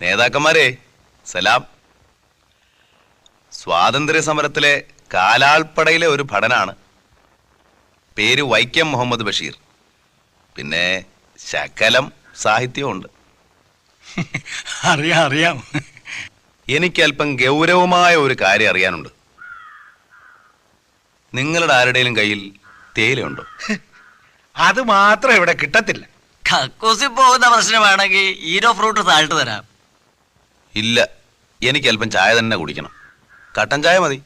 നേതാക്കന്മാരെ സലാം. സ്വാതന്ത്ര്യ സമരത്തിലെ കാലാൾപ്പടയിലെ ഒരു ഭടനാണ്. പേര് വൈക്കം മുഹമ്മദ് ബഷീർ. പിന്നെ ശകലം സാഹിത്യമുണ്ട്. അറിയാം അറിയാം. എനിക്കല്പം ഗൗരവമായ ഒരു കാര്യം അറിയാനുണ്ട്. നിങ്ങളുടെ ആരുടെയും കയ്യിൽ തേയിലയുണ്ടോ? അത് മാത്രം ഇവിടെ കിട്ടത്തില്ല. കക്കൂസിൽ പോകുന്ന പ്രശ്നമാണെങ്കിൽ ഹീരോ ഫ്രൂട്ട് താഴ്ത്തു തരാം. ഇല്ല, എനിക്കല്പം ചായ തന്നെ കുടിക്കണം. കട്ടൻ ചായ മതി.